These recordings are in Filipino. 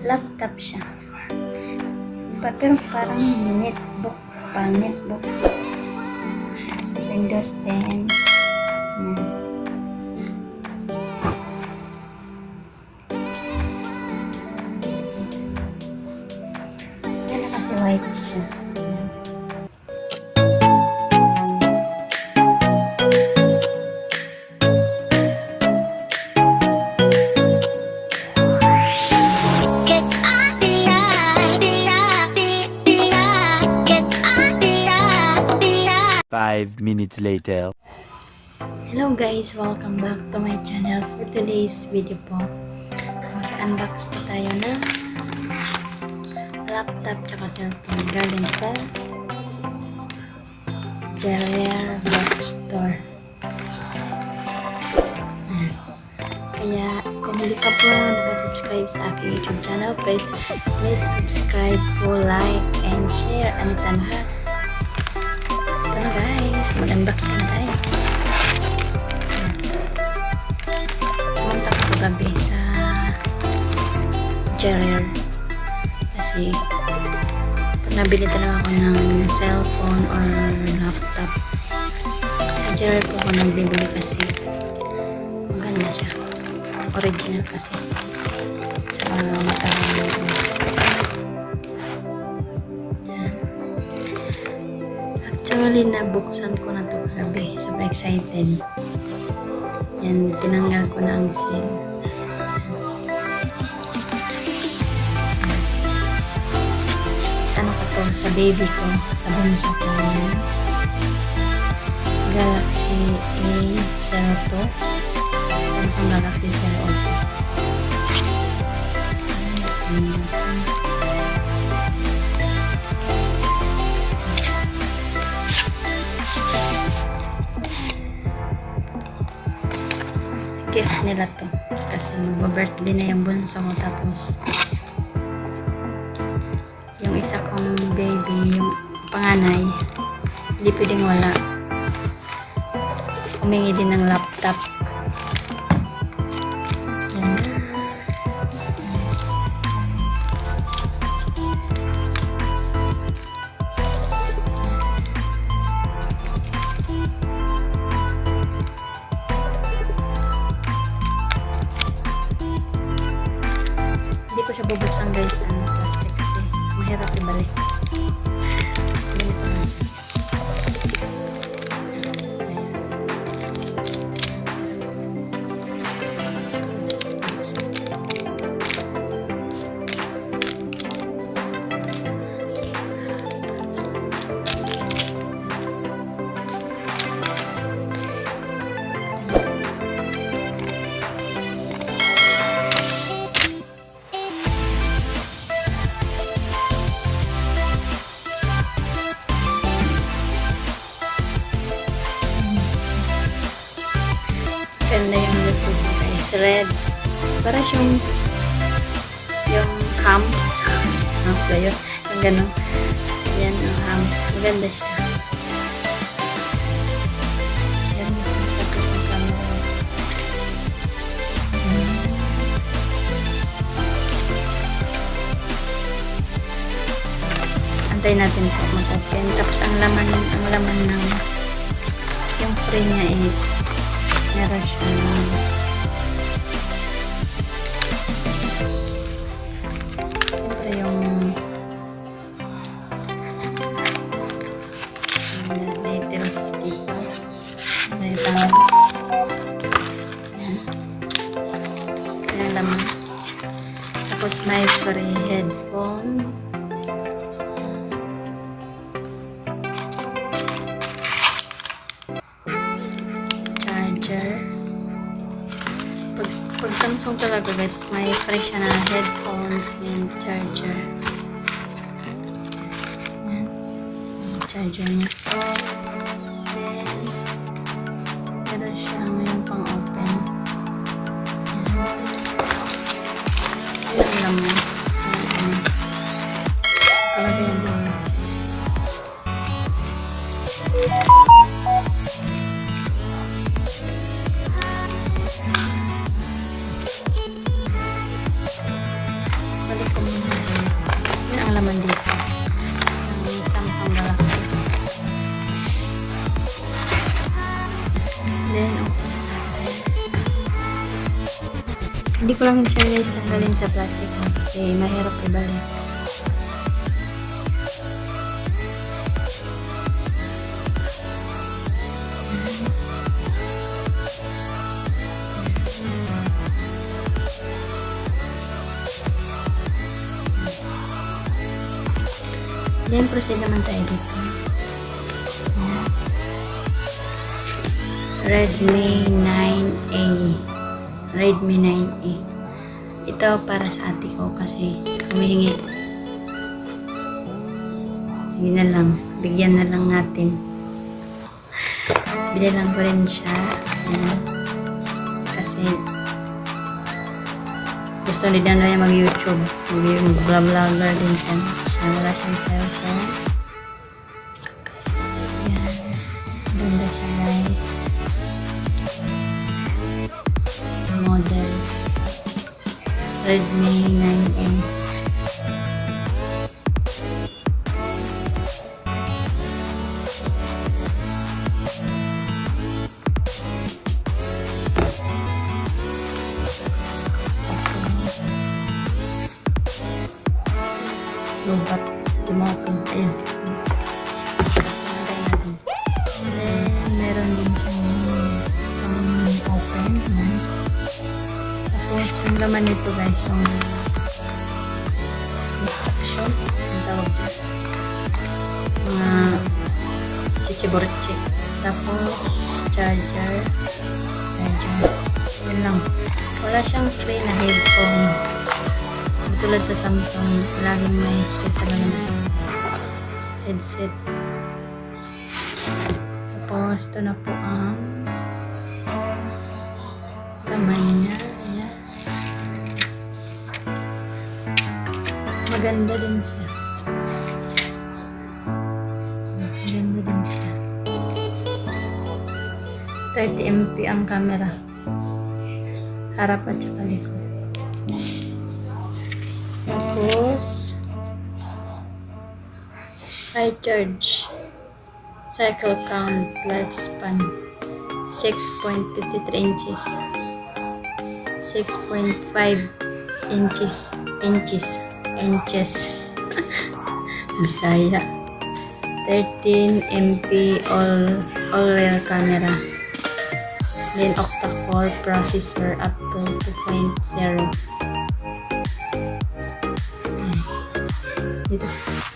laptop siya. Pero parang netbook. Parang netbook. Windows 10. Yan na kasi white siya. Five minutes later. Hello guys, welcome back to my channel. For today's video po, mag-unbox po tayo ng laptop tsaka cellphone galing sa Jarir Bookstore. Kaya kung hindi ka po nag-subscribe sa aking YouTube channel, please subscribe po, like, and share. Anitan ha. Ito na guys, mag-unboxing tayo. Pumunta ko gabi sa Jarir kasi pag nabili talaga ako ng cellphone or laptop, sa Jarir po ako nagbibili kasi maganda siya, original kasi, tsaka matagal na ito. Actually, nabuksan ko na ito kagabi. Super excited. Yan, tinanggal ko na ang seal. Sana ko to sa baby ko. Sa bunso ko. Galaxy A02. Samsung Galaxy A02. Gift nila to kasi mag-birthday na yung bunso ko, tapos yung isa kong baby, yung panganay, hindi pwedeng wala, humingi din ng laptop. Yan. Hindi ko siya bubuksan guys, plastic kasi mahirap ibalik. Ganito na siya. Ganda yung likod guys, red. Para siyang yung hams ba yun? Yung gano'n. Yan yung hams. Maganda siya. Yan yung pasok yung camera. Antayin natin po mag-open. Tapos ang laman ng yung free niya is meron siya siyempre yung details dito dahil tama yan yung laman, tapos may free headphone, pag Samsung talaga guys, may free siya na headphones and charger. Yan. Charger niya. Then, meron siyang yung pang open. Yan. Yan lang mo. Talaga yan lang. Hindi ko lang siya guys tanggalin sa plastic kasi mahirap ibalik. Then proceed naman tayo dito. Redmi 9A. Redmi 9A. Ito para sa ate ko kasi humihingi. Sige na lang. Bigyan na lang natin. Binilang ko rin siya. Ayan. Kasi gusto ni Dano yung mag-YouTube. Mag-vlogger din siya. Wala siyang cellphone. Ayan. Ganda siya guys. Model Redmi 9A. Lubat tumating. Ayan. Then meron din siyang open. Nice. Tapos yung laman nito guys yung instruction. Ang tawag dyan. Mga chichiborche. Tapos charger. Yun lang. Wala siyang free na headphone. Tulad sa Samsung, laging may headset. Tapos, ito na po ang kamay niya. Ayan. Maganda din siya. Maganda din siya. 30 MP ang camera. Harap at saka likod. Tapos high charge, cycle count, lifespan 6.53 inches, 6.5 inches Bisaya. 13 MP all rear camera, then octa-core processor up to 2.0.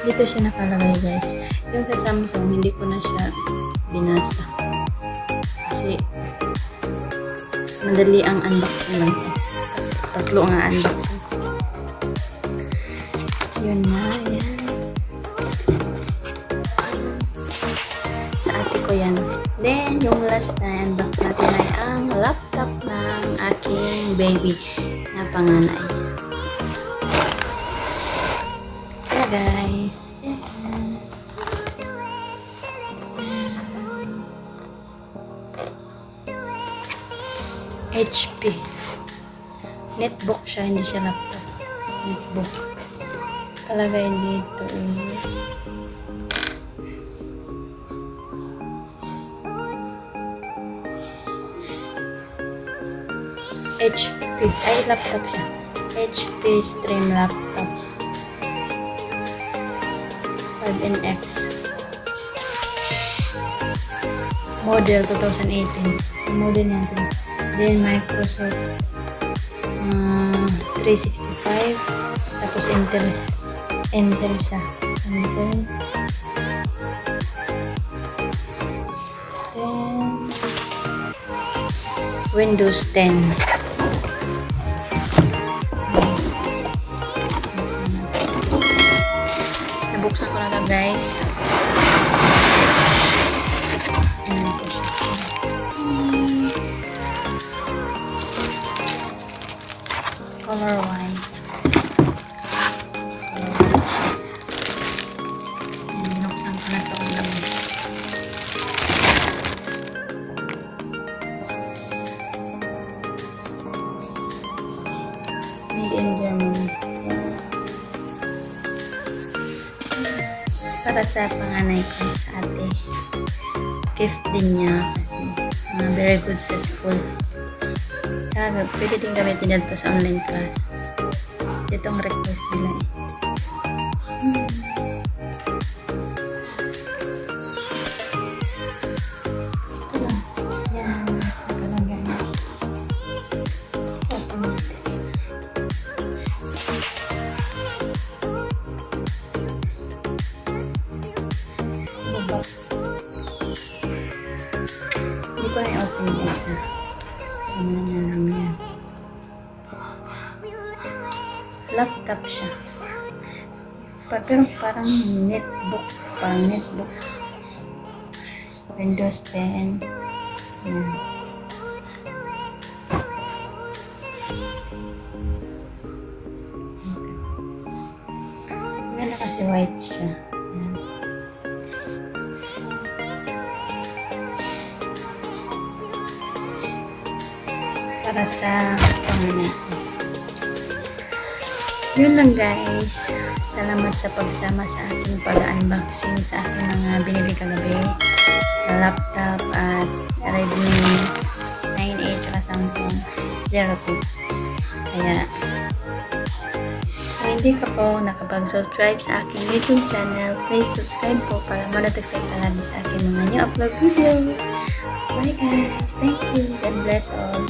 Dito siya nakalagay guys. Yung sa Samsung, hindi ko na siya binasa. Kasi madali ang unboxing lang ko. Kasi tatlo ang unboxing ko. Yun na, yan. Sa ate ko yan. Then, yung last na unbox natin ay ang laptop ng aking baby na panganay. Guys, HP netbook siya, hindi siya laptop. Netbook kalagay dito is HP ay laptop siya. HP Stream laptop 5NX model 2018 model niya ito. Then Microsoft 365 tapos Intel siya. Intel. Then Windows 10. Nabuksan ko na ito guys. Color white. Binuksan ko na ito guys. Made in Germany. Para sa panganay ko, sa ate. Gift din niya kasi very good sa school. Tsaka pwede din gamitin dito sa online class. Itong request nila eh. Ito lang. Yan. Ito lang guys. Baba. Hindi ko na i-open guys ha. Ano na lang yan. Laptop siya. Pero parang netbook. Parang netbook. Windows 10. Yan. Ganda kasi white siya. Yan. Para sa natin. Yun lang guys. Salamat sa pagsama sa aking pag-unboxing sa aking mga binili kagabi na laptop at Redmi 9A at Samsung A02. Kaya kung hindi ka po nakapag-subscribe sa aking YouTube channel, please subscribe po para ma-notify ka lagi sa aking mga new upload video. Bye guys. Thank you. God bless all.